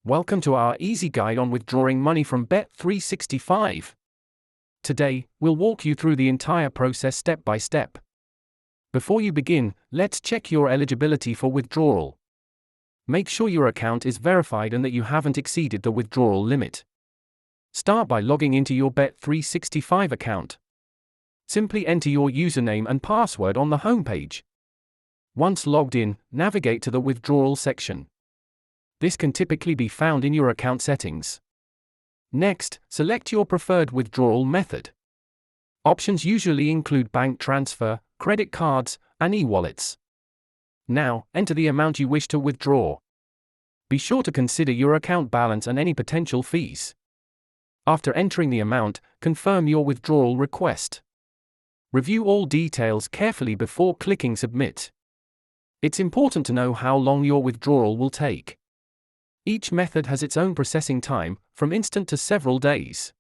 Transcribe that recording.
Welcome to our easy guide on withdrawing money from Bet365. Today, we'll walk you through the entire process step by step. Before you begin, let's check your eligibility for withdrawal. Make sure your account is verified and that you haven't exceeded the withdrawal limit. Start by logging into your Bet365 account. Simply enter your username and password on the homepage. Once logged in, navigate to the withdrawal section. This can typically be found in your account settings. Next, select your preferred withdrawal method. Options usually include bank transfer, credit cards, and e-wallets. Now, enter the amount you wish to withdraw. Be sure to consider your account balance and any potential fees. After entering the amount, confirm your withdrawal request. Review all details carefully before clicking submit. It's important to know how long your withdrawal will take. Each method has its own processing time, from instant to several days.